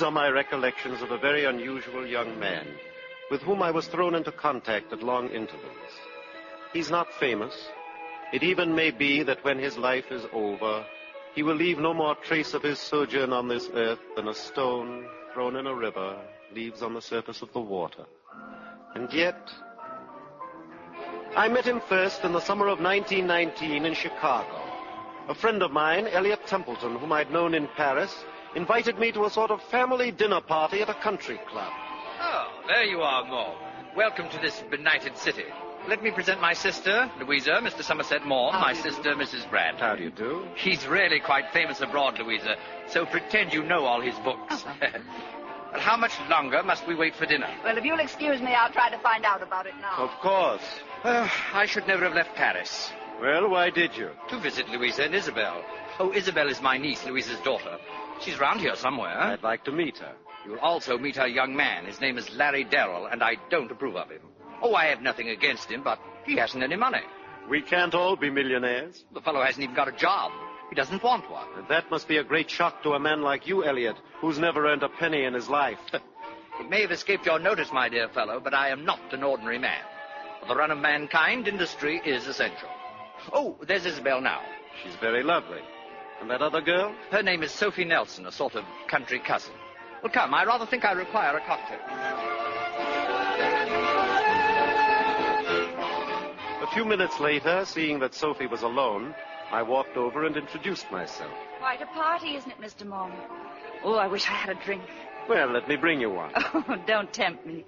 These are my recollections of a very unusual young man with whom I was thrown into contact at long intervals. He's not famous. It even may be that when his life is over, he will leave no more trace of his sojourn on this earth than a stone thrown in a river leaves on the surface of the water. And yet, I met him first in the summer of 1919 in Chicago. A friend of mine, Elliot Templeton, whom I'd known in Paris, invited me to a sort of family dinner party at a country club. Oh, there you are, Maugham. Welcome to this benighted city. Let me present my sister, Louisa, Mr. Somerset Maugham, my sister, Mrs. Brand. How do you do? He's really quite famous abroad, Louisa, so pretend you know all his books. But how much longer must we wait for dinner? Well, if you'll excuse me, I'll try to find out about it now. Of course. I should never have left Paris. Well, why did you? To visit Louisa and Isabel. Oh, Isabel is my niece, Louisa's daughter. She's round here somewhere. I'd like to meet her. You'll also meet her young man. His name is Larry Darrell, and I don't approve of him. Oh, I have nothing against him, but he hasn't any money. We can't all be millionaires. The fellow hasn't even got a job. He doesn't want one. And that must be a great shock to a man like you, Elliot, who's never earned a penny in his life. It may have escaped your notice, my dear fellow, but I am not an ordinary man. For the run of mankind, industry is essential. Oh, there's Isabel now. She's very lovely. And that other girl? Her name is Sophie Nelson, a sort of country cousin. Well, come, I rather think I require a cocktail. A few minutes later, seeing that Sophie was alone, I walked over and introduced myself. Quite a party, isn't it, Mr. Maugham? Oh, I wish I had a drink. Well, let me bring you one. Oh, don't tempt me.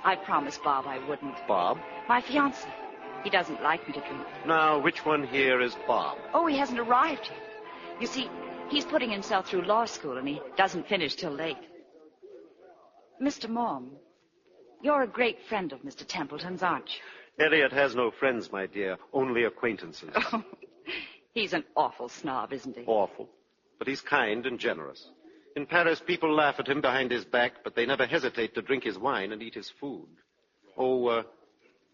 I promised Bob I wouldn't. Bob? My fiancé. He doesn't like me to drink. Now, which one here is Bob? Oh, he hasn't arrived yet. You see, he's putting himself through law school, and he doesn't finish till late. Mr. Maugham, you're a great friend of Mr. Templeton's, aren't you? Elliot has no friends, my dear, only acquaintances. Oh, he's an awful snob, isn't he? Awful. But he's kind and generous. In Paris, people laugh at him behind his back, but they never hesitate to drink his wine and eat his food. Oh,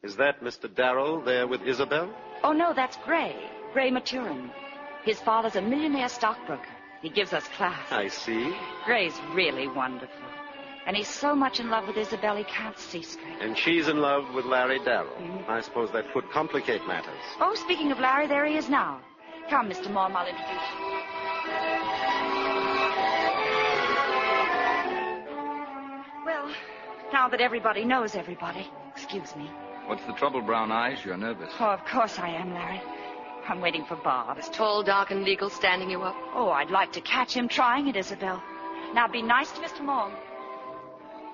is that Mr. Darrell there with Isabel? Oh, no, that's Gray. Gray Maturin. His father's a millionaire stockbroker. He gives us class. I see. Gray's really wonderful. And he's so much in love with Isabel, he can't see straight. And she's in love with Larry Darrell. Mm-hmm. I suppose that could complicate matters. Oh, speaking of Larry, there he is now. Come, Mr. Maugham, I'll introduce you. Well, now that everybody knows everybody, excuse me. What's the trouble, Brown Eyes? You're nervous. Oh, of course I am, Larry. I'm waiting for Bob. Is tall, dark, and legal standing you up? Oh, I'd like to catch him trying it, Isabel. Now, be nice to Mr. Maugham.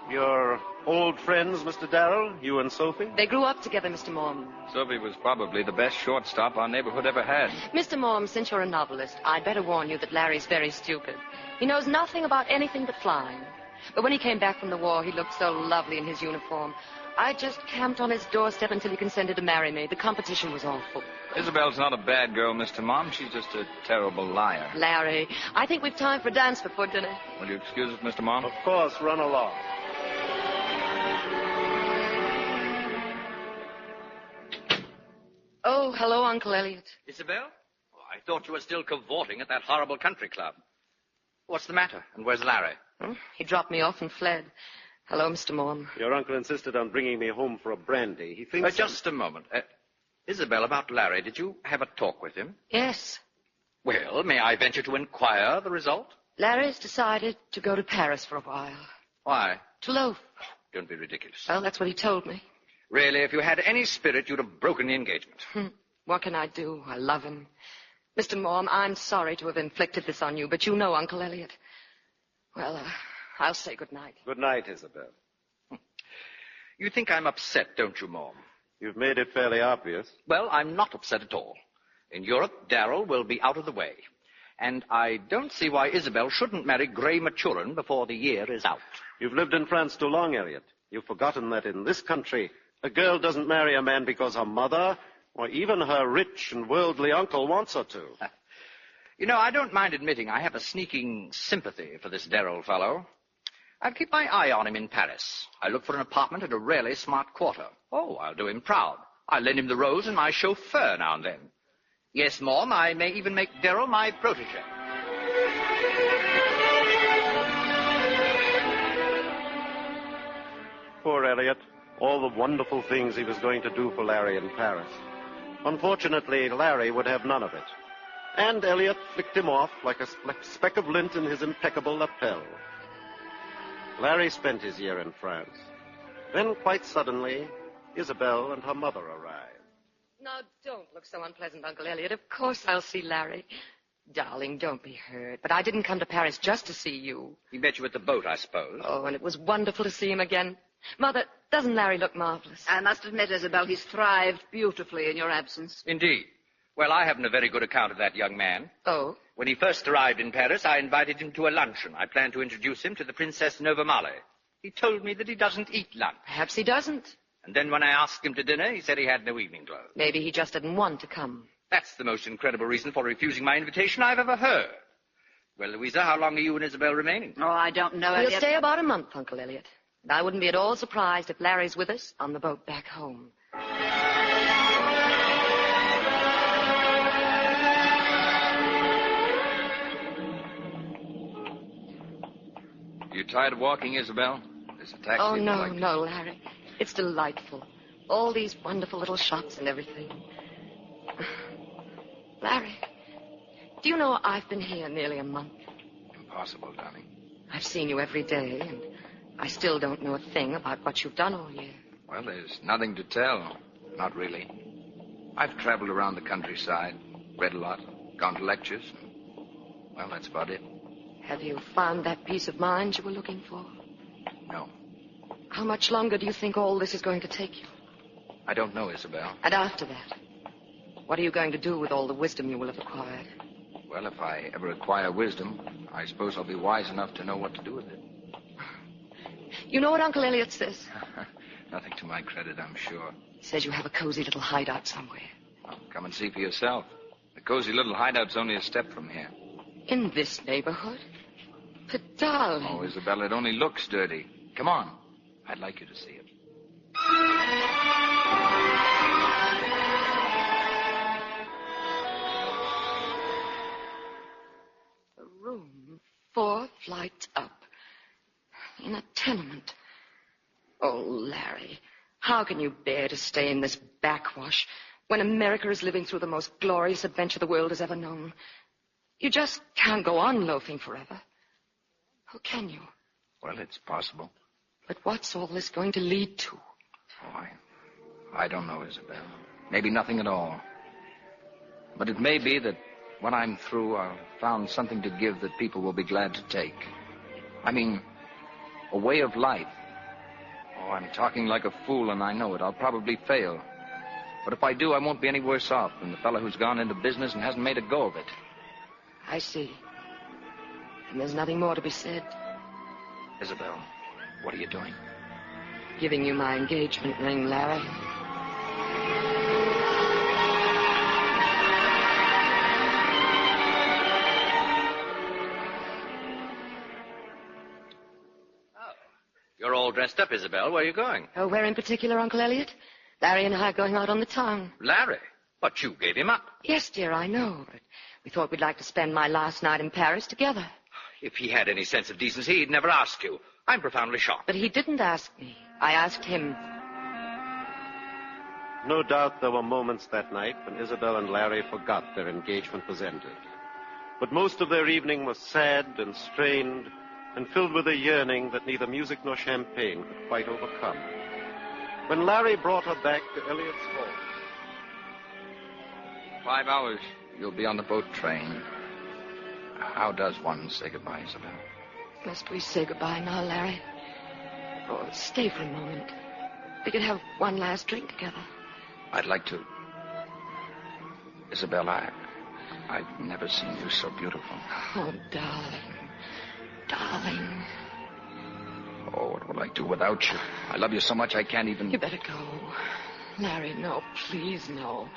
You're old friends, Mr. Darrell? You and Sophie? They grew up together, Mr. Maugham. Sophie was probably the best shortstop our neighborhood ever had. Mr. Maugham, since you're a novelist, I'd better warn you that Larry's very stupid. He knows nothing about anything but flying. But when he came back from the war, he looked so lovely in his uniform. I just camped on his doorstep until he consented to marry me. The competition was awful. Isabel's not a bad girl, Mr. Maugham. She's just a terrible liar. Larry, I think we've time for a dance before dinner. Will you excuse us, Mr. Maugham? Of course, run along. Oh, hello, Uncle Elliot. Isabel? Oh, I thought you were still cavorting at that horrible country club. What's the matter? And where's Larry? He dropped me off and fled. Hello, Mr. Maugham. Your uncle insisted on bringing me home for a brandy. He thinks... Just a moment. Isabel, about Larry, did you have a talk with him? Yes. Well, may I venture to inquire the result? Larry's decided to go to Paris for a while. Why? To loaf. Don't be ridiculous. Well, that's what he told me. Really, if you had any spirit, you'd have broken the engagement. What can I do? I love him. Mr. Maugham, I'm sorry to have inflicted this on you, but you know Uncle Elliot. Well, I'll say good night. Good night, Isabel. You think I'm upset, don't you, Maugham? You've made it fairly obvious. Well, I'm not upset at all. In Europe, Darrell will be out of the way. And I don't see why Isabel shouldn't marry Gray Maturin before the year is out. You've lived in France too long, Elliot. You've forgotten that in this country, a girl doesn't marry a man because her mother or even her rich and worldly uncle wants her to. You know, I don't mind admitting I have a sneaking sympathy for this Darrell fellow. I'll keep my eye on him in Paris. I'll look for an apartment at a really smart quarter. Oh, I'll do him proud. I'll lend him the rose and my chauffeur now and then. Yes, Maugham, I may even make Darrell my protégé. poor Elliot all the wonderful things he was going to do for Larry in Paris. Unfortunately, Larry would have none of it. And Elliot flicked him off like a speck of lint in his impeccable lapel. Larry spent his year in France. Then, quite suddenly, Isabel and her mother arrived. Now, don't look so unpleasant, Uncle Elliot. Of course I'll see Larry. Darling, don't be hurt. But I didn't come to Paris just to see you. He met you at the boat, I suppose. Oh, and it was wonderful to see him again. Mother, doesn't Larry look marvelous? I must admit, Isabel, he's thrived beautifully in your absence. Indeed. Well, I haven't a very good account of that young man. Oh? When he first arrived in Paris, I invited him to a luncheon. I planned to introduce him to the Princess Novamale. He told me that he doesn't eat lunch. Perhaps he doesn't. And then when I asked him to dinner, he said he had no evening clothes. Maybe he just didn't want to come. That's the most incredible reason for refusing my invitation I've ever heard. Well, Louisa, how long are you and Isabel remaining? Oh, I don't know, We'll Elliot. stay about a month, Uncle Elliot. And I wouldn't be at all surprised if Larry's with us on the boat back home. You tired of walking, Isabel? There's a taxi. Oh, if you'd no, like to. no, Larry. It's delightful. All these wonderful little shops and everything. Larry, do you know I've been here nearly a month? Impossible, darling. I've seen you every day, and I still don't know a thing about what you've done all year. Well, there's nothing to tell. Not really. I've traveled around the countryside, read a lot, gone to lectures. Well, that's about it. Have you found that peace of mind you were looking for? No. How much longer do you think all this is going to take you? I don't know, Isabel. And after that, what are you going to do with all the wisdom you will have acquired? Well, if I ever acquire wisdom, I suppose I'll be wise enough to know what to do with it. You know what Uncle Elliot says? Nothing to my credit, I'm sure. He says you have a cozy little hideout somewhere. Well, come and see for yourself. The cozy little hideout's only a step from here. In this neighborhood? But darling... Oh, Isabel, it only looks dirty. Come on. I'd like you to see it. A room 4 flights up. In a tenement. Oh, Larry, how can you bear to stay in this backwash when America is living through the most glorious adventure the world has ever known? You just can't go on loafing forever. How can you? Well, it's possible. But what's all this going to lead to? Oh, I don't know, Isabel. Maybe nothing at all. But it may be that when I'm through, I'll found something to give that people will be glad to take. I mean, a way of life. Oh, I'm talking like a fool, and I know it. I'll probably fail. But if I do, I won't be any worse off than the fellow who's gone into business and hasn't made a go of it. I see. And there's nothing more to be said. Isabel, what are you doing? Giving you my engagement ring, Larry. You're all dressed up, Isabel. Where are you going? Oh, where in particular, Uncle Elliot? Larry and I are going out on the town. Larry? But you gave him up. Yes, dear, I know. But we thought we'd like to spend my last night in Paris together. If he had any sense of decency, he'd never ask you. I'm profoundly shocked. But he didn't ask me. I asked him. No doubt there were moments that night when Isabel and Larry forgot their engagement was ended. But most of their evening was sad and strained and filled with a yearning that neither music nor champagne could quite overcome. When Larry brought her back to Elliot's home... 5 hours, you'll be on the boat train. How does one say goodbye, Isabel? Must we say goodbye now, Larry? Oh, stay for a moment. We could have one last drink together. I'd like to. Isabel, I've never seen you so beautiful. Oh, darling. Darling. Oh, what will I do without you? I love you so much I can't even... You better go. Larry, no, please, no.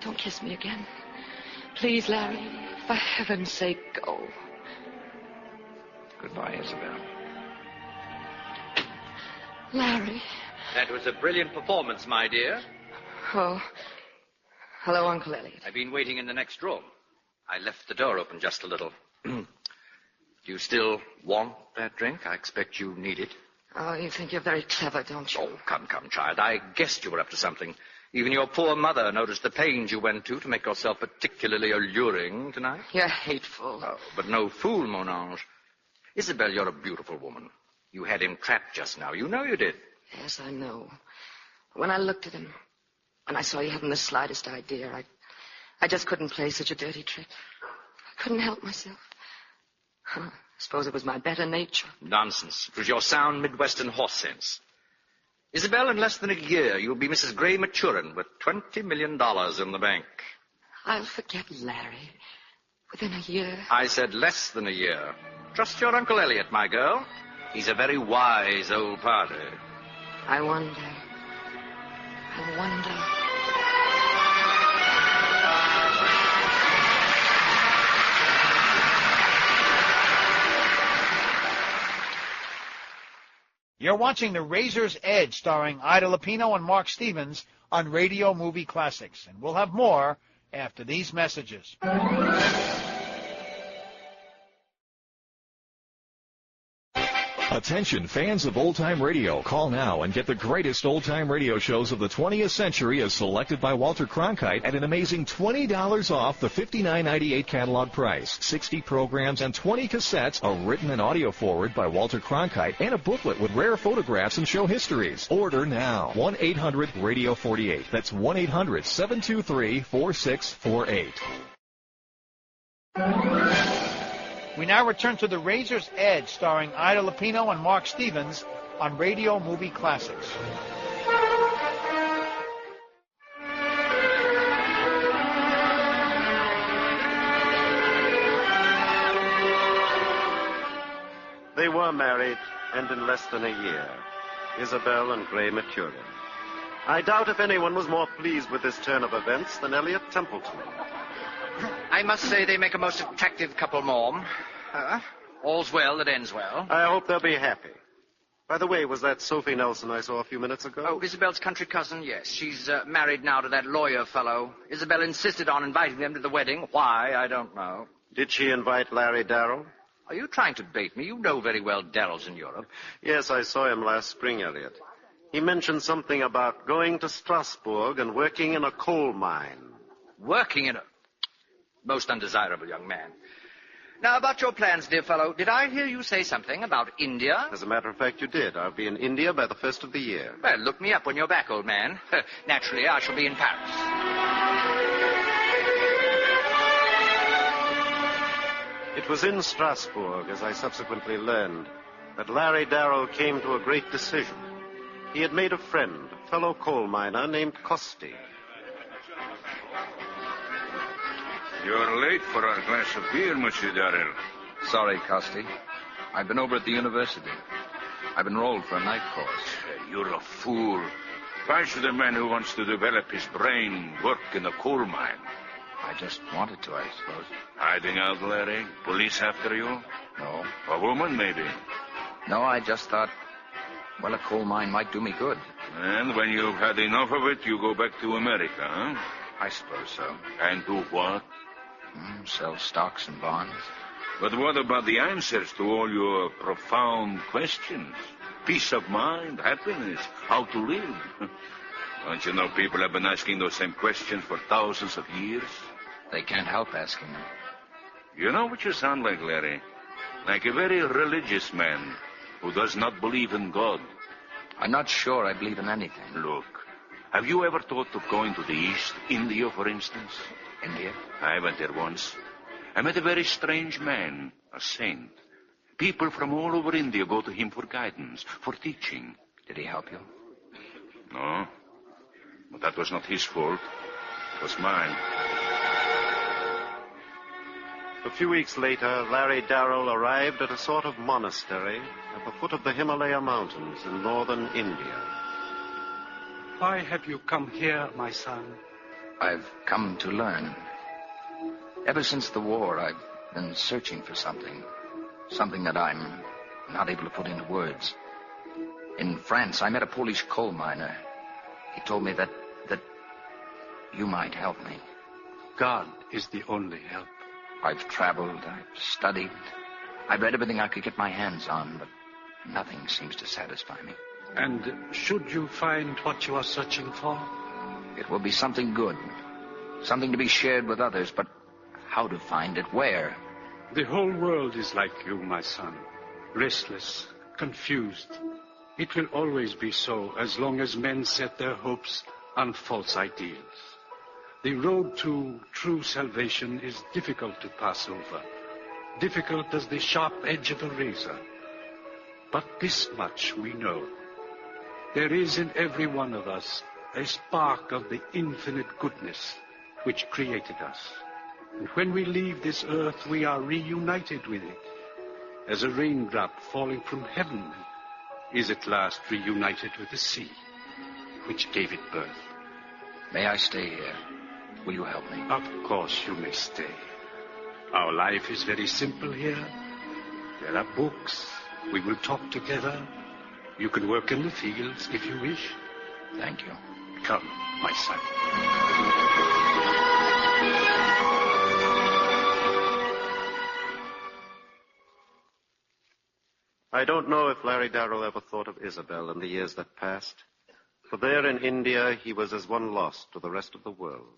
Don't kiss me again. Please, Larry, for heaven's sake, go. Goodbye, Isabel. Larry. That was a brilliant performance, my dear. Oh. Hello, Uncle Elliot. I've been waiting in the next room. I left the door open just a little. Do you still want that drink? I expect you need it. Oh, you think you're very clever, don't you? Oh, come, child. I guessed you were up to something. Even your poor mother noticed the pains you went to make yourself particularly alluring tonight. You're hateful. Oh, but no fool, mon ange. Isabel, you're a beautiful woman. You had him trapped just now. You know you did. Yes, I know. When I looked at him, when I saw he hadn't the slightest idea, I just couldn't play such a dirty trick. I couldn't help myself. I suppose it was my better nature. Nonsense. It was your sound Midwestern horse sense. Isabel, in less than a year, you'll be Mrs. Gray Maturin with $20 million in the bank. I'll forget Larry. Within a year. I said less than a year. Trust your Uncle Elliot, my girl. He's a very wise old party. I wonder. You're watching The Razor's Edge, starring Ida Lupino and Mark Stevens on Radio Movie Classics. And we'll have more after these messages. Attention fans of old-time radio, call now and get the greatest old-time radio shows of the 20th century as selected by Walter Cronkite at an amazing $20 off the $59.98 catalog price. 60 programs and 20 cassettes, a written and audio forward by Walter Cronkite, and a booklet with rare photographs and show histories. Order now. 1-800-RADIO-48. That's 1-800-723-4648. We now return to The Razor's Edge, starring Ida Lupino and Mark Stevens on Radio Movie Classics. They were married, and in less than a year, Isabel and Gray Maturin. I doubt if anyone was more pleased with this turn of events than Elliot Templeton. I must say they make a most attractive couple, Mom. All's well that ends well. I hope they'll be happy. By the way, was that Sophie Nelson I saw a few minutes ago? Oh, Isabel's country cousin, yes. She's married now to that lawyer fellow. Isabel insisted on inviting them to the wedding. Why, I don't know. Did she invite Larry Darrell? Are you trying to bait me? You know very well Darrell's in Europe. Yes, I saw him last spring, Elliot. He mentioned something about going to Strasbourg and working in a coal mine. Working in a... Most undesirable young man. Now, about your plans, dear fellow, did I hear you say something about India? As a matter of fact, you did. I'll be in India by the 1st of the year. Well, look me up when you're back, old man. Naturally, I shall be in Paris. It was in Strasbourg, as I subsequently learned, that Larry Darrell came to a great decision. He had made a friend, a fellow coal miner named Costi. You're late for our glass of beer, Monsieur Darrell. Sorry, Costi. I've been over at the university. I've enrolled for a night course. You're a fool. Why should a man who wants to develop his brain work in a coal mine? I just wanted to, I suppose. Hiding out, Larry? Police after you? No. A woman, maybe? No, I just thought, well, a coal mine might do me good. And when you've had enough of it, you go back to America, huh? I suppose so. And do what? Sell stocks and bonds. But what about the answers to all your profound questions? Peace of mind, happiness, how to live. Don't you know people have been asking those same questions for thousands of years? They can't help asking them. You know what you sound like, Larry? Like a very religious man who does not believe in God. I'm not sure I believe in anything. Look, have you ever thought of going to the East, India, for instance? India? I went there once. I met a very strange man, a saint. People from all over India go to him for guidance, for teaching. Did he help you? No. But that was not his fault. It was mine. A few weeks later, Larry Darrell arrived at a sort of monastery at the foot of the Himalaya Mountains in northern India. Why have you come here, my son? I've come to learn. Ever since the war, I've been searching for something. Something that I'm not able to put into words. In France, I met a Polish coal miner. He told me that you might help me. God is the only help. I've traveled, I've studied. I've read everything I could get my hands on, but Nothing seems to satisfy me. And should you find what you are searching for? It will be something good. Something to be shared with others, but how to find it? Where? The whole world is like you, my son. Restless, confused. It will always be so as long as men set their hopes on false ideals. The road to true salvation is difficult to pass over. Difficult as the sharp edge of a razor. But this much we know. There is in every one of us a spark of the infinite goodness which created us. And when we leave this earth, we are reunited with it, as a raindrop falling from heaven is at last reunited with the sea, which gave it birth. May I stay here? Will you help me? Of course you may stay. Our life is very simple here. There are books. We will talk together. You can work in the fields if you wish. Thank you. Come, my son. I don't know if Larry Darrell ever thought of Isabel in the years that passed, for there in India he was as one lost to the rest of the world.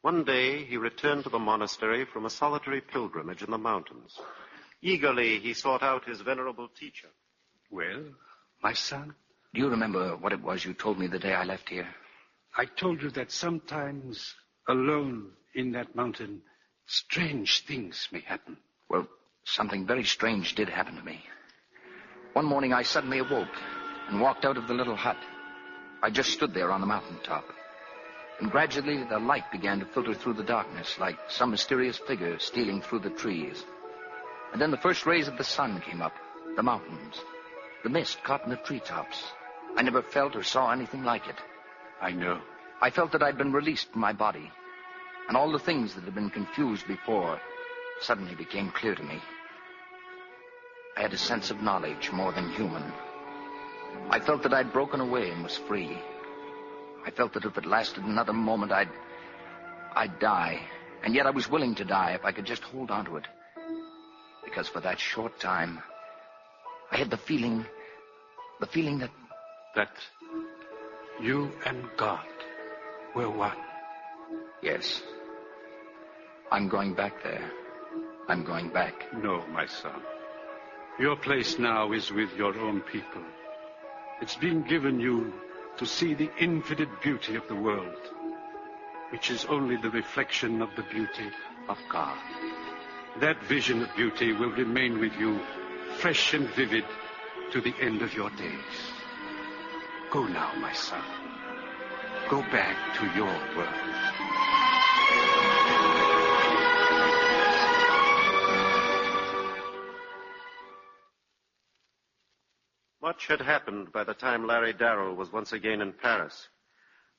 One day he returned to the monastery from a solitary pilgrimage in the mountains. Eagerly he sought out his venerable teacher. Well, my son? Do you remember what it was you told me the day I left here? I told you that sometimes, alone in that mountain, strange things may happen. Well, something very strange did happen to me. One morning I suddenly awoke and walked out of the little hut. I just stood there on the mountaintop. And gradually the light began to filter through the darkness like some mysterious figure stealing through the trees. And then the first rays of the sun came up, the mountains, the mist caught in the treetops. I never felt or saw anything like it. I know. I felt that I'd been released from my body, and all the things that had been confused before suddenly became clear to me. I had a sense of knowledge more than human. I felt that I'd broken away and was free. I felt that if it lasted another moment, I'd die. And yet I was willing to die if I could just hold on to it. Because for that short time, I had the feeling that... That you and God were one. Yes. I'm going back there. I'm going back. No, my son. Your place now is with your own people. It's been given you to see the infinite beauty of the world, which is only the reflection of the beauty of God. That vision of beauty will remain with you, fresh and vivid, to the end of your days. Go now, my son. Go back to your world. Much had happened by the time Larry Darrell was once again in Paris.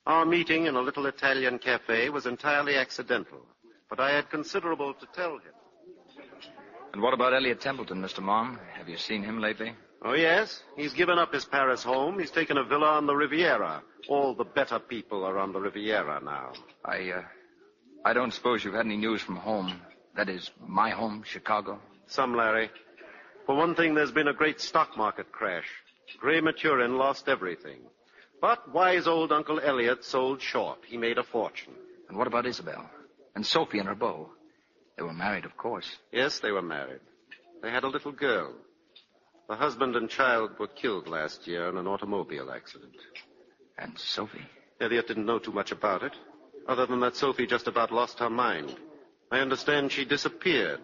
Our meeting in a little Italian cafe was entirely accidental, but I had considerable to tell him. And what about Elliot Templeton, Mr. Maugham? Have you seen him lately? Oh, yes. He's given up his Paris home. He's taken a villa on the Riviera. All the better people are on the Riviera now. I don't suppose you've had any news from home. That is, my home, Chicago? Some, Larry. For one thing, there's been a great stock market crash. Gray Maturin lost everything. But wise old Uncle Elliot sold short. He made a fortune. And what about Isabel? And Sophie and her beau? They were married, of course. Yes, they were married. They had a little girl. The husband and child were killed last year in an automobile accident. And Sophie? Elliot didn't know too much about it, other than that Sophie just about lost her mind. I understand she disappeared.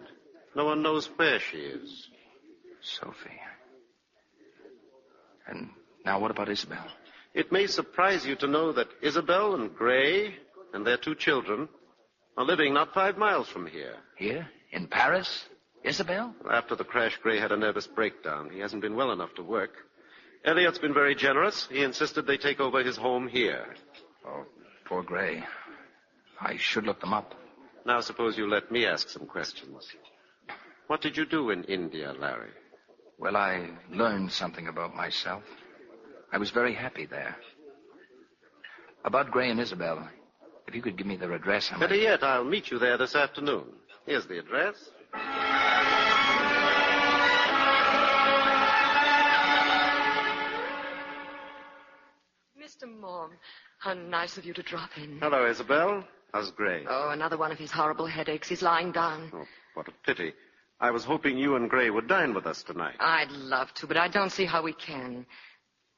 No one knows where she is. Sophie. And now what about Isabel? It may surprise you to know that Isabel and Gray and their 2 children are living not 5 miles from here. Here? In Paris? Isabel? After the crash, Gray had a nervous breakdown. He hasn't been well enough to work. Elliot's been very generous. He insisted they take over his home here. Oh, poor Gray. I should look them up. Now suppose you let me ask some questions. What did you do in India, Larry? Well, I learned something about myself. I was very happy there. About Gray and Isabel, if you could give me their address, I might... Better yet, I'll meet you there this afternoon. Here's the address. How nice of you to drop in. Hello, Isabel. How's Gray? Oh, another one of his horrible headaches. He's lying down. Oh, what a pity. I was hoping you and Gray would dine with us tonight. I'd love to, but I don't see how we can.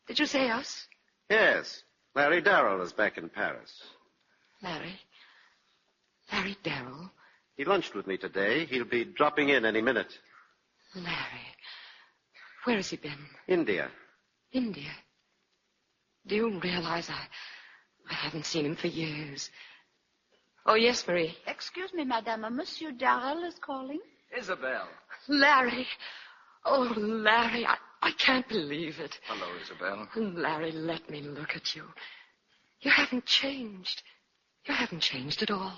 Did you say us? Yes. Larry Darrell is back in Paris. Larry? Larry Darrell? He lunched with me today. He'll be dropping in any minute. Larry. Where has he been? India. India? Do you realize I haven't seen him for years? Oh, yes, Marie. Excuse me, madame. Monsieur Darrell is calling. Isabel. Larry. Oh, Larry, I can't believe it. Hello, Isabel. Larry, let me look at you. You haven't changed. You haven't changed at all.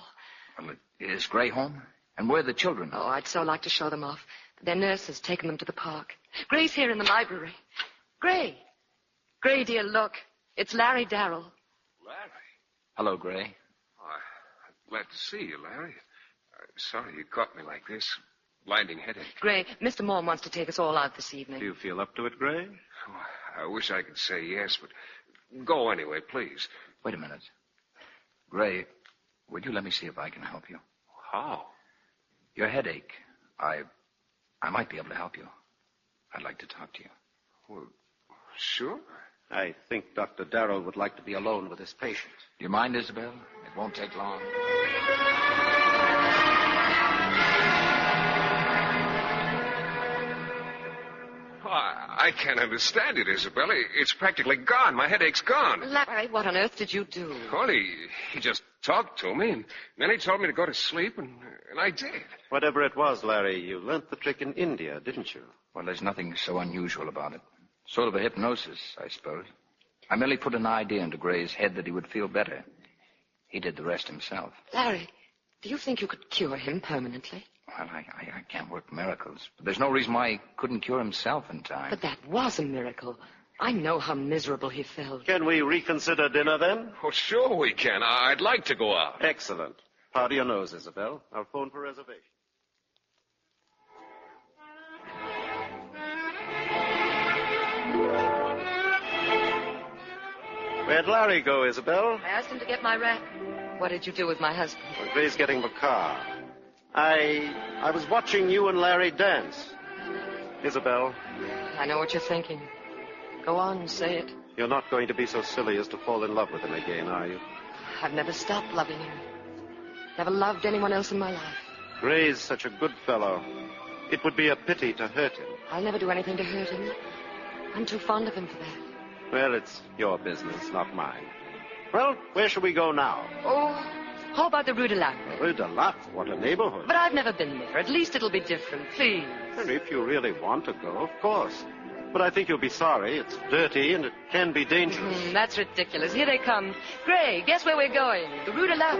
Well, is Gray home? And where are the children? Oh, I'd so like to show them off. But their nurse has taken them to the park. Gray's here in the library. Gray. Gray, dear, look. It's Larry Darrell. Larry? Hello, Gray. Oh, I'm glad to see you, Larry. Sorry you caught me like this. Blinding headache. Gray, Mr. Maugham wants to take us all out this evening. Do you feel up to it, Gray? Oh, I wish I could say yes, but go anyway, please. Wait a minute. Gray, would you let me see if I can help you? How? Your headache. I might be able to help you. I'd like to talk to you. Well, sure. I think Dr. Darrell would like to be alone with his patient. Do you mind, Isabel? It won't take long. I can't understand it, Isabel. It's practically gone. My headache's gone. Larry, what on earth did you do? Well, he just talked to me, and then he told me to go to sleep, and I did. Whatever it was, Larry, you learnt the trick in India, didn't you? Well, there's nothing so unusual about it. Sort of a hypnosis, I suppose. I merely put an idea into Gray's head that he would feel better. He did the rest himself. Larry, do you think you could cure him permanently? Well, I can't work miracles. But there's no reason why he couldn't cure himself in time. But that was a miracle. I know how miserable he felt. Can we reconsider dinner, then? Oh, sure we can. I'd like to go out. Excellent. Powder your nose, Isabel. I'll phone for reservation. Where'd Larry go, Isabel? I asked him to get my wrap. What did you do with my husband? Well, Gray's getting the car. I was watching you and Larry dance. Isabel. I know what you're thinking. Go on, say it. You're not going to be so silly as to fall in love with him again, are you? I've never stopped loving him. Never loved anyone else in my life. Gray's such a good fellow. It would be a pity to hurt him. I'll never do anything to hurt him. I'm too fond of him for that. Well, it's your business, not mine. Well, where shall we go now? Oh, how about the Rue de Lac? Rue de Lac? What a neighborhood. But I've never been there. At least it'll be different, please. And if you really want to go, of course. But I think you'll be sorry. It's dirty and it can be dangerous. That's ridiculous. Here they come. Gray, guess where we're going? The Rue de Lac.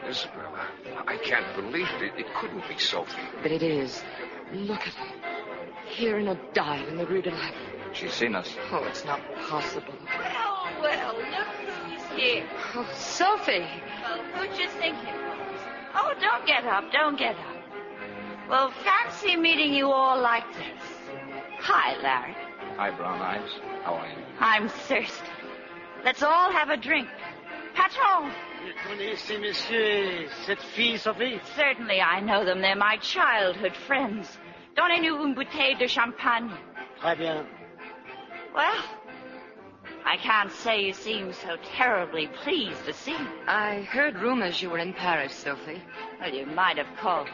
Isabella, I can't believe it. It couldn't be Sophie. But it is. Look at her. Here in a dive in the Rue de Lac. She's seen us. Oh, it's not possible. Well, look who's here. Oh, Sophie. Well, who'd you think it was? Oh, don't get up, don't get up. Well, fancy meeting you all like this. Hi, Larry. Hi, Brown Eyes. How are you? I'm thirsty. Let's all have a drink. Patron. Vous connaissez, monsieur, cette fille, Sophie? Certainly I know them. They're my childhood friends. Donnez-nous une bouteille de champagne. Très bien. Well, I can't say you seem so terribly pleased to see me. I heard rumors you were in Paris, Sophie. Well, you might have called me.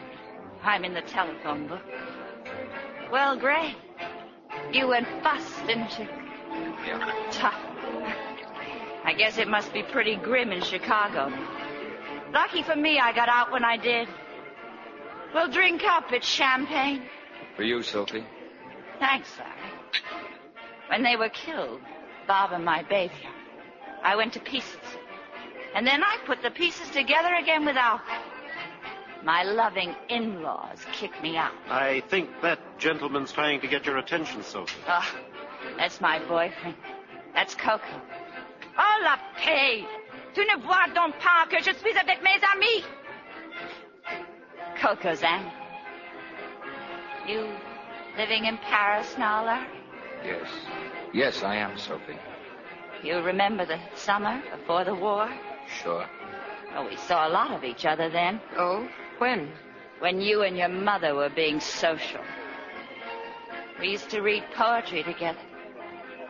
I'm in the telephone book. Well, Gray, you went bust, didn't you? Yeah. Tough. I guess it must be pretty grim in Chicago. Lucky for me I got out when I did. Well, drink up. It's champagne. For you, Sophie. Thanks, Larry. When they were killed, Bob and my baby, I went to pieces. And then I put the pieces together again with alcohol. My loving in-laws kicked me out. I think that gentleman's trying to get your attention, Sophie. Oh, that's my boyfriend. That's Coco. Oh, la paix! Tu ne vois donc pas que je suis avec mes amis? jokers, eh? You living in Paris now, Larry? Yes. Yes, I am, Sophie. You remember the summer before the war? Sure. Well, we saw a lot of each other then. Oh? When? When you and your mother were being social. We used to read poetry together.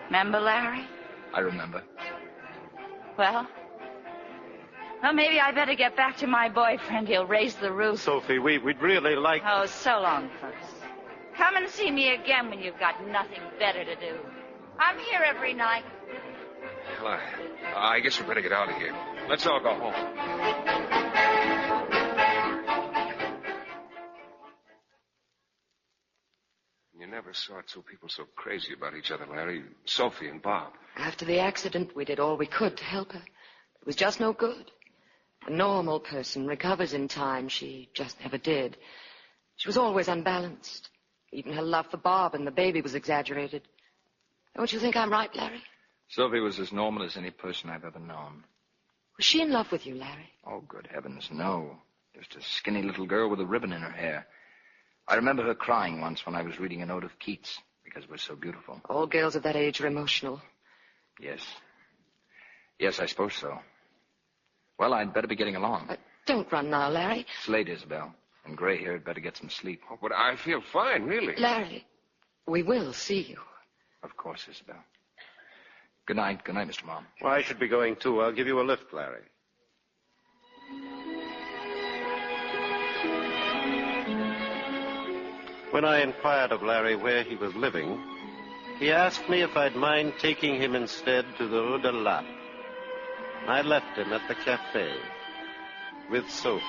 Remember, Larry? I remember. Well, maybe I better get back to my boyfriend. He'll raise the roof. Sophie, we'd really like... Oh, so long, folks. Come and see me again when you've got nothing better to do. I'm here every night. Well, I guess we better get out of here. Let's all go home. You never saw two people so crazy about each other, Larry. Sophie and Bob. After the accident, we did all we could to help her. It was just no good. A normal person recovers in time. She just never did. She was always unbalanced. Even her love for Bob and the baby was exaggerated. Don't you think I'm right, Larry? Sophie was as normal as any person I've ever known. Was she in love with you, Larry? Oh, good heavens, no. Just a skinny little girl with a ribbon in her hair. I remember her crying once when I was reading a note of Keats, because it was so beautiful. All girls of that age are emotional. Yes. Yes, I suppose so. Well, I'd better be getting along. Don't run now, Larry. It's late, Isabel. And Gray here had better get some sleep. Oh, but I feel fine, really. Larry, we will see you. Of course, Isabel. Good night. Good night, Mr. Maugham. Well, I should be going, too. I'll give you a lift, Larry. When I inquired of Larry where he was living, he asked me if I'd mind taking him instead to the Rue de Latte. I left him at the cafe with Sophie.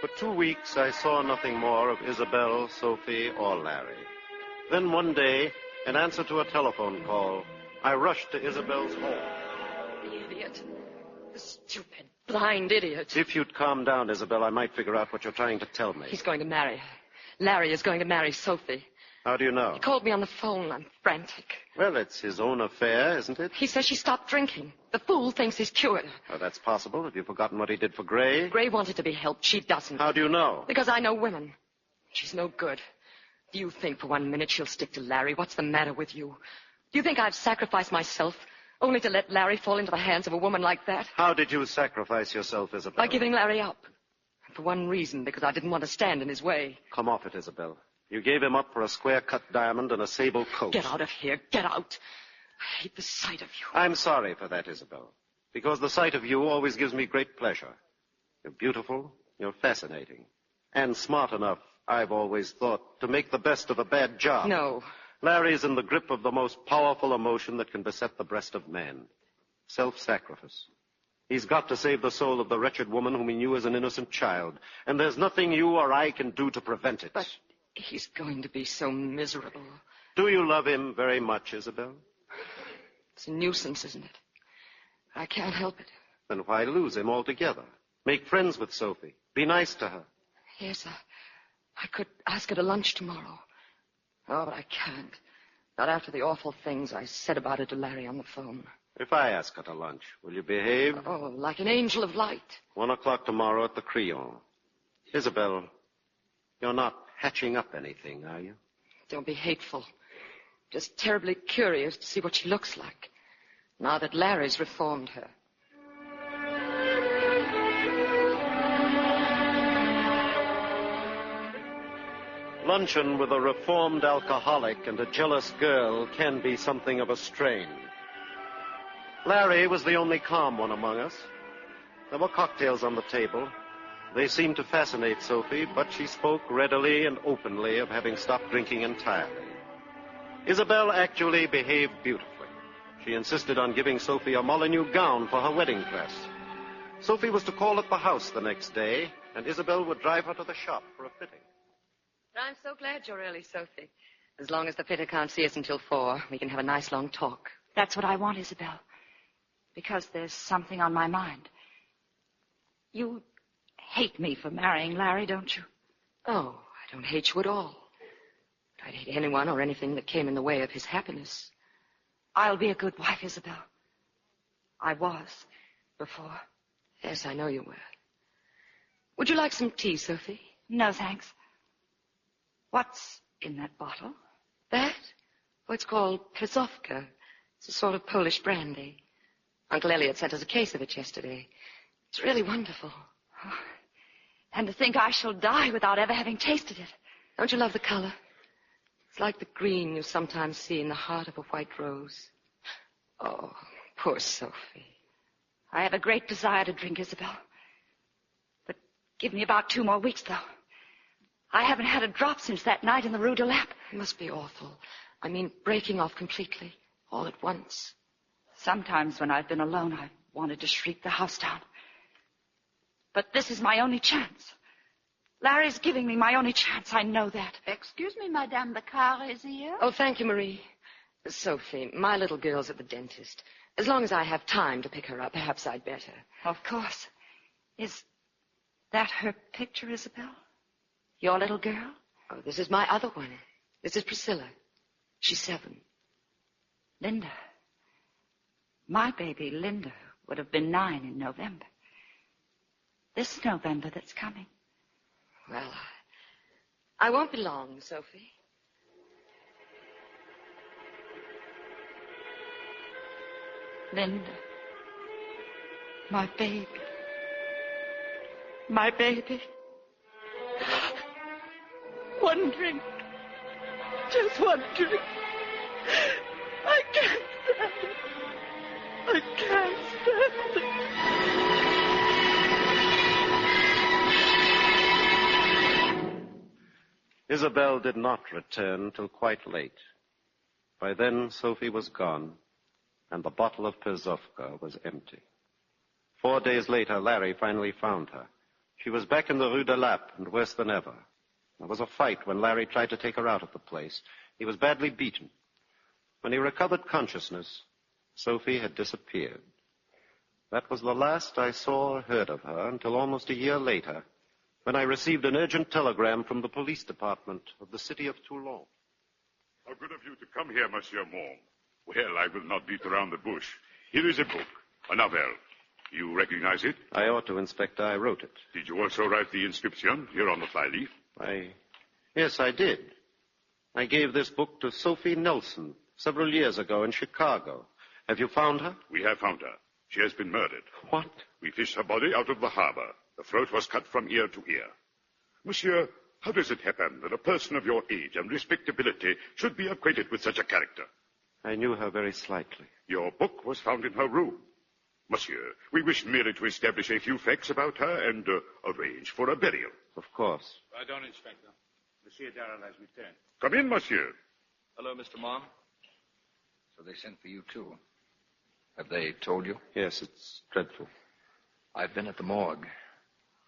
For 2 weeks, I saw nothing more of Isabel, Sophie, or Larry. Then one day, in answer to a telephone call, I rushed to Isabel's home. The idiot. The stupid, blind idiot. If you'd calm down, Isabel, I might figure out what you're trying to tell me. He's going to marry her. Larry is going to marry Sophie. How do you know? He called me on the phone. I'm frantic. Well, it's his own affair, isn't it? He says she stopped drinking. The fool thinks he's cured her. Oh, that's possible. Have you forgotten what he did for Gray? Gray wanted to be helped. She doesn't. How do you know? Because I know women. She's no good. Do you think for 1 minute she'll stick to Larry? What's the matter with you? Do you think I've sacrificed myself only to let Larry fall into the hands of a woman like that? How did you sacrifice yourself, Isabel? By giving Larry up. For one reason, because I didn't want to stand in his way. Come off it, Isabel. You gave him up for a square-cut diamond and a sable coat. Get out of here. Get out. I hate the sight of you. I'm sorry for that, Isabel, because the sight of you always gives me great pleasure. You're beautiful, you're fascinating, and smart enough, I've always thought, to make the best of a bad job. No. Larry's in the grip of the most powerful emotion that can beset the breast of man. Self-sacrifice. He's got to save the soul of the wretched woman whom he knew as an innocent child, and there's nothing you or I can do to prevent it. But he's going to be so miserable. Do you love him very much, Isabel? It's a nuisance, isn't it? I can't help it. Then why lose him altogether? Make friends with Sophie. Be nice to her. Yes, I could ask her to lunch tomorrow. Oh, but I can't. Not after the awful things I said about her to Larry on the phone. If I ask her to lunch, will you behave? Oh, like an angel of light. 1 o'clock tomorrow at the Crillon. Isabel, you're not hatching up anything, are you? Don't be hateful. Just terribly curious to see what she looks like, now that Larry's reformed her. Luncheon with a reformed alcoholic and a jealous girl can be something of a strain. Larry was the only calm one among us. There were cocktails on the table. They seemed to fascinate Sophie, but she spoke readily and openly of having stopped drinking entirely. Isabel actually behaved beautifully. She insisted on giving Sophie a Molyneux gown for her wedding dress. Sophie was to call at the house the next day, and Isabel would drive her to the shop for a fitting. I'm so glad you're early, Sophie. As long as the fitter can't see us until 4, we can have a nice long talk. That's what I want, Isabel. because there's something on my mind. You hate me for marrying Larry, don't you? Oh, I don't hate you at all. I'd hate anyone or anything that came in the way of his happiness. I'll be a good wife, Isabel. I was before. Yes, I know you were. Would you like some tea, Sophie? No, thanks. What's in that bottle? That? Oh, it's called Przofka. It's a sort of Polish brandy. Uncle Elliot sent us a case of it yesterday. It's really wonderful. Oh, and to think I shall die without ever having tasted it. Don't you love the color? It's like the green you sometimes see in the heart of a white rose. Oh, poor Sophie. I have a great desire to drink, Isabel. But give me about 2 more weeks, though. I haven't had a drop since that night in the Rue de Lappe. It must be awful. I mean, breaking off completely, all at once. Sometimes when I've been alone, I've wanted to shriek the house down. But this is my only chance. Larry's giving me my only chance. I know that. Excuse me, madame, the car is here. Oh, thank you, Marie. Sophie, my little girl's at the dentist. As long as I have time to pick her up, perhaps I'd better. Of course. Is that her picture, Isabel? Your little girl? Oh, this is my other one. This is Priscilla. She's 7. Linda. My baby, Linda, would have been 9 in November. This November that's coming. Well, I won't be long, Sophie. Linda. My baby. My baby. Wondering. Just wondering. I can't stand it. I can't stand it. Isabel did not return till quite late. By then, Sophie was gone, and the bottle of Przofka was empty. 4 days later, Larry finally found her. She was back in the Rue de Lappe, and worse than ever. There was a fight when Larry tried to take her out of the place. He was badly beaten. When he recovered consciousness, Sophie had disappeared. That was the last I saw or heard of her until almost a year later, when I received an urgent telegram from the police department of the city of Toulon. How good of you to come here, Monsieur Maugham. Well, I will not beat around the bush. Here is a book, a novel. You recognize it? I ought to, Inspector. I wrote it. Did you also write the inscription here on the flyleaf? Yes, I did. I gave this book to Sophie Nelson several years ago in Chicago. Have you found her? We have found her. She has been murdered. What? We fished her body out of the harbor. The throat was cut from ear to ear. Monsieur, how does it happen that a person of your age and respectability should be acquainted with such a character? I knew her very slightly. Your book was found in her room. Monsieur, we wish merely to establish a few facts about her and arrange for a burial. Of course. Right on, Inspector. Monsieur Darrell has returned. Come in, monsieur. Hello, Mr. Maugham. So they sent for you, too. Have they told you? Yes, it's dreadful. I've been at the morgue.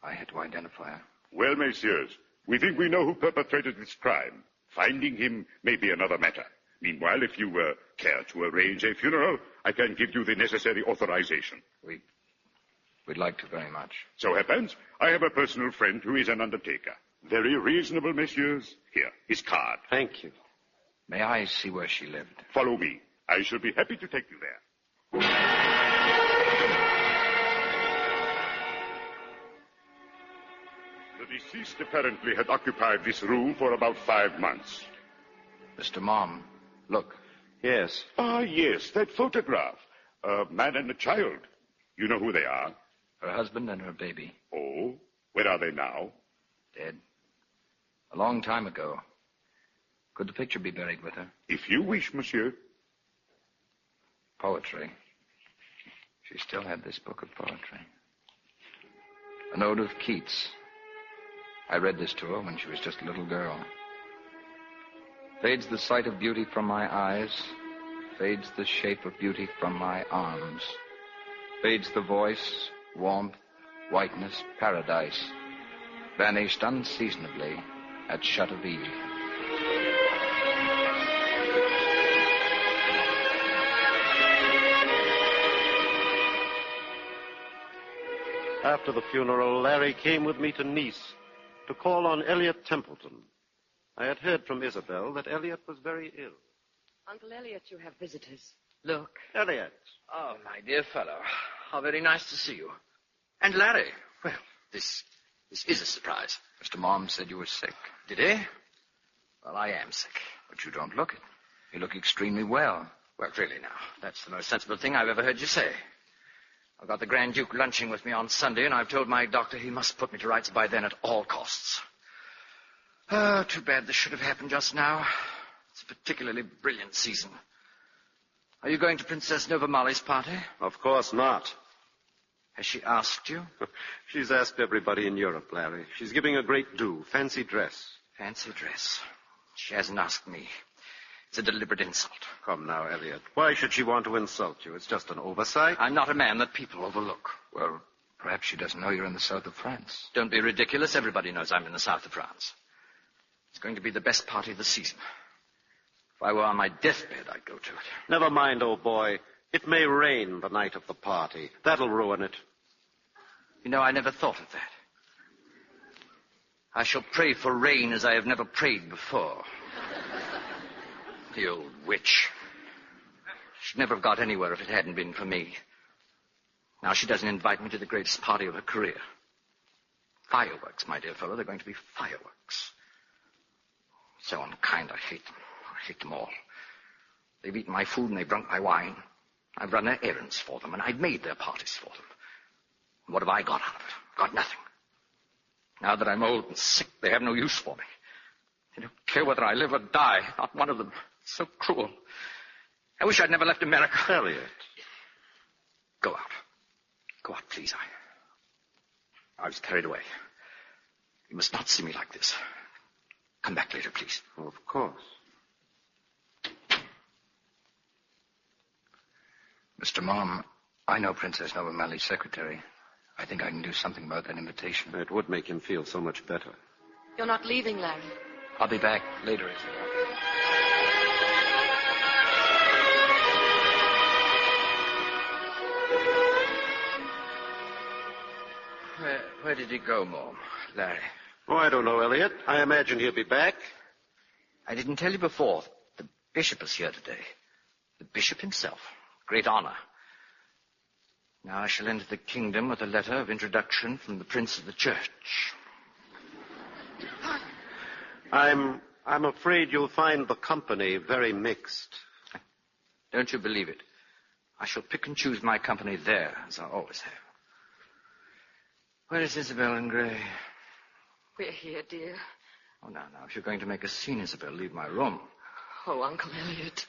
I had to identify her. Well, messieurs, we think we know who perpetrated this crime. Finding him may be another matter. Meanwhile, if you care to arrange a funeral, I can give you the necessary authorization. We'd like to very much. So happens, I have a personal friend who is an undertaker. Very reasonable, messieurs. Here, his card. Thank you. May I see where she lived? Follow me. I shall be happy to take you there. The deceased apparently had occupied this room for about 5 months. Mr. Maugham, look. Yes. Ah, yes, that photograph. A man and a child. You know who they are? Her husband and her baby. Oh? Where are they now? Dead. A long time ago. Could the picture be buried with her? If you wish, monsieur. Poetry. She still had this book of poetry. An ode of Keats. I read this to her when she was just a little girl. Fades the sight of beauty from my eyes. Fades the shape of beauty from my arms. Fades the voice, warmth, whiteness, paradise. Vanished unseasonably at shut of eve. After the funeral, Larry came with me to Nice to call on Elliot Templeton. I had heard from Isabel that Elliot was very ill. Uncle Elliot, you have visitors. Look. Elliot. Oh, my dear fellow. How very nice to see you. And Larry. Well, this is a surprise. Mr. Maugham said you were sick. Did he? Well, I am sick. But you don't look it. You look extremely well. Well, really now, that's the most sensible thing I've ever heard you say. I've got the Grand Duke lunching with me on Sunday, and I've told my doctor he must put me to rights by then at all costs. Oh, too bad this should have happened just now. It's a particularly brilliant season. Are you going to Princess Novamali's party? Of course not. Has she asked you? She's asked everybody in Europe, Larry. She's giving a great do. Fancy dress. Fancy dress. She hasn't asked me. It's a deliberate insult. Come now, Elliot. Why should she want to insult you? It's just an oversight. I'm not a man that people overlook. Well, perhaps she doesn't know you're in the south of France. Don't be ridiculous. Everybody knows I'm in the south of France. It's going to be the best party of the season. If I were on my deathbed, I'd go to it. Never mind, old boy. It may rain the night of the party. That'll ruin it. You know, I never thought of that. I shall pray for rain as I have never prayed before. The old witch. She'd never have got anywhere if it hadn't been for me. Now she doesn't invite me to the greatest party of her career. Fireworks, my dear fellow. They're going to be fireworks. So unkind. I hate them. I hate them all. They've eaten my food and they've drunk my wine. I've run their errands for them, and I've made their parties for them. And what have I got out of it? Got nothing. Now that I'm old and sick, they have no use for me. They don't care whether I live or die. Not one of them. It's so cruel. I wish I'd never left America. Elliot. Go out. Go out, please. I was carried away. You must not see me like this. Come back later, please. Oh, of course. Mr. Maugham, I know Princess Novamali's secretary. I think I can do something about that invitation. It would make him feel so much better. You're not leaving, Larry. I'll be back later, Isabel. Where did he go, Maugham? Larry? Oh, I don't know, Elliot. I imagine he'll be back. I didn't tell you before. The bishop is here today. The bishop himself. Great honor. Now I shall enter the kingdom with a letter of introduction from the prince of the church. I'm afraid you'll find the company very mixed. Don't you believe it? I shall pick and choose my company there, as I always have. Where is Isabel and Gray? We're here, dear. Oh, now, if you're going to make a scene, Isabel, leave my room. Oh, Uncle Elliot.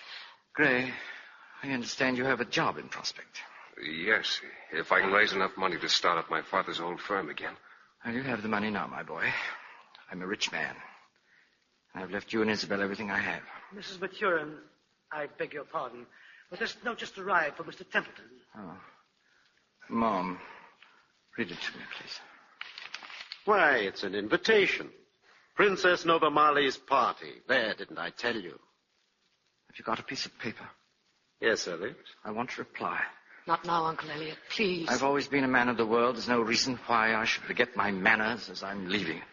Gray, I understand you have a job in prospect. Yes, if I can raise enough money to start up my father's old firm again. Well, you have the money now, my boy. I'm a rich man. I've left you and Isabel everything I have. Mrs. Maturin, I beg your pardon, but this note just arrived for Mr. Templeton. Oh. Mom, read it to me, please. Why, it's an invitation. Princess Novamali's party. There, didn't I tell you? Have you got a piece of paper? Yes, Elliot. I want to reply. Not now, Uncle Elliot, please. I've always been a man of the world. There's no reason why I should forget my manners as I'm leaving it.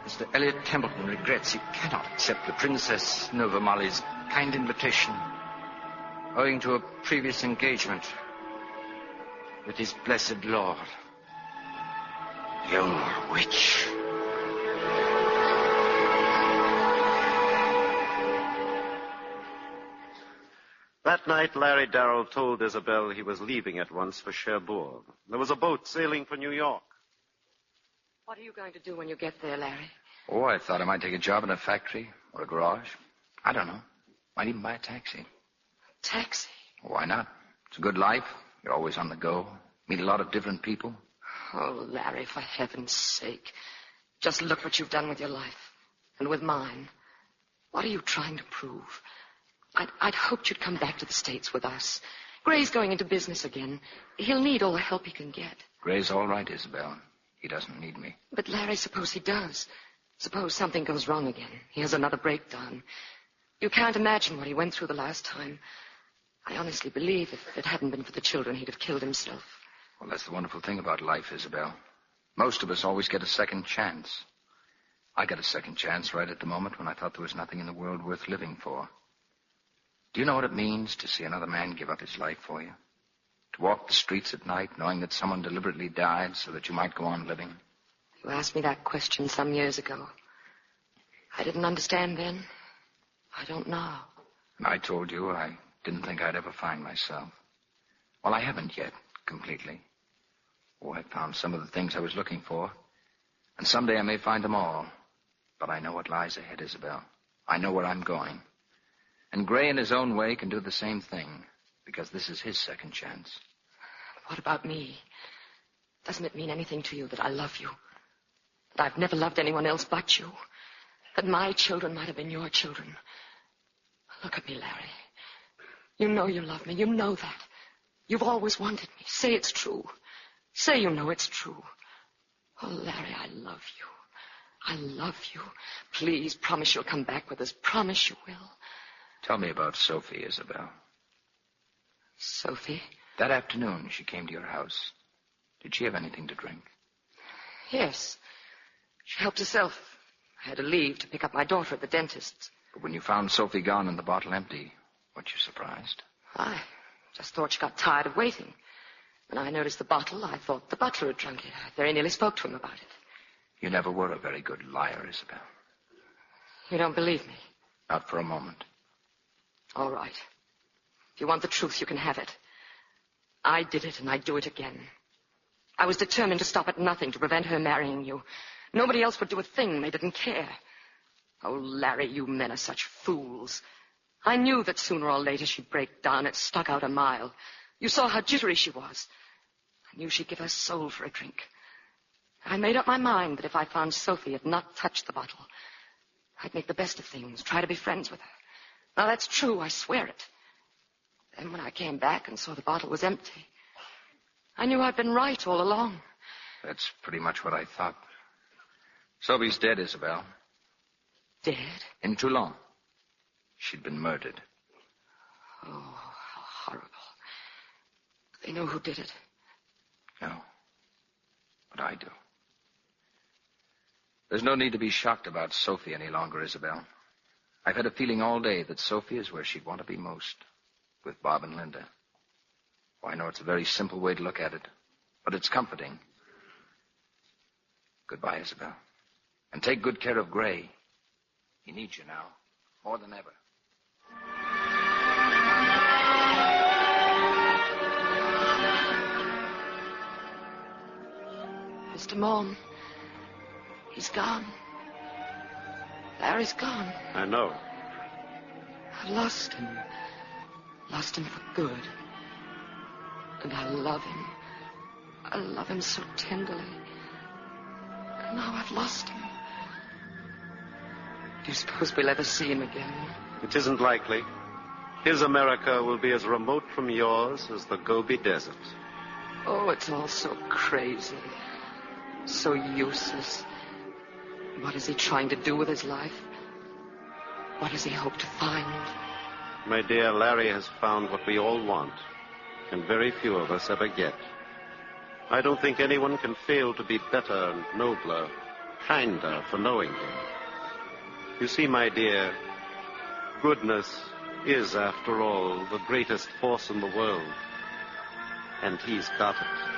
Mr. Elliot Templeton regrets he cannot accept the Princess Novamali's kind invitation, owing to a previous engagement with his blessed Lord, the old witch. That night, Larry Darrell told Isabel he was leaving at once for Cherbourg. There was a boat sailing for New York. What are you going to do when you get there, Larry? Oh, I thought I might take a job in a factory or a garage. I don't know. Might even buy a taxi. Taxi? Why not? It's a good life. You're always on the go. Meet a lot of different people. Oh, Larry, for heaven's sake. Just look what you've done with your life. And with mine. What are you trying to prove? I'd hoped you'd come back to the States with us. Gray's going into business again. He'll need all the help he can get. Gray's all right, Isabel. He doesn't need me. But, Larry, suppose he does. Suppose something goes wrong again. He has another breakdown. You can't imagine what he went through the last time. I honestly believe if it hadn't been for the children, he'd have killed himself. Well, that's the wonderful thing about life, Isabel. Most of us always get a second chance. I got a second chance right at the moment when I thought there was nothing in the world worth living for. Do you know what it means to see another man give up his life for you? To walk the streets at night knowing that someone deliberately died so that you might go on living? You asked me that question some years ago. I didn't understand then. I don't now. And I told you I didn't think I'd ever find myself. Well, I haven't yet, completely. Oh, I found some of the things I was looking for. And someday I may find them all. But I know what lies ahead, Isabel. I know where I'm going. And Gray, in his own way, can do the same thing, because this is his second chance. What about me? Doesn't it mean anything to you that I love you? That I've never loved anyone else but you? That my children might have been your children? Look at me, Larry. You know you love me. You know that. You've always wanted me. Say it's true. Say you know it's true. Oh, Larry, I love you. I love you. Please, promise you'll come back with us. Promise you will. Tell me about Sophie, Isabel. Sophie? That afternoon she came to your house. Did she have anything to drink? Yes. She helped herself. I had to leave to pick up my daughter at the dentist's. But when you found Sophie gone and the bottle empty, weren't you surprised? I just thought she got tired of waiting. When I noticed the bottle, I thought the butler had drunk it. I very nearly spoke to him about it. You never were a very good liar, Isabel. You don't believe me? Not for a moment. All right. If you want the truth, you can have it. I did it, and I'd do it again. I was determined to stop at nothing to prevent her marrying you. Nobody else would do a thing. They didn't care. Oh, Larry, you men are such fools. I knew that sooner or later she'd break down. It stuck out a mile. You saw how jittery she was. I knew she'd give her soul for a drink. I made up my mind that if I found Sophie had not touched the bottle, I'd make the best of things, try to be friends with her. Now, that's true, I swear it. Then when I came back and saw the bottle was empty, I knew I'd been right all along. That's pretty much what I thought. Sophie's dead, Isabel. Dead? In Toulon. She'd been murdered. Oh, how horrible. They know who did it. No. But I do. There's no need to be shocked about Sophie any longer, Isabel. I've had a feeling all day that Sophie is where she'd want to be most, with Bob and Linda. Oh, I know it's a very simple way to look at it, but it's comforting. Goodbye, Isabel. And take good care of Gray. He needs you now, more than ever. Mr. Maugham, he's gone. Larry's gone. I know. I've lost him. Lost him for good. And I love him. I love him so tenderly. And now I've lost him. Do you suppose we'll ever see him again? It isn't likely. His America will be as remote from yours as the Gobi Desert. Oh, it's all so crazy. So useless. What is he trying to do with his life? What does he hope to find? My dear, Larry has found what we all want, and very few of us ever get. I don't think anyone can fail to be better and nobler, kinder for knowing him. You see, my dear, goodness is, after all, the greatest force in the world, and he's got it.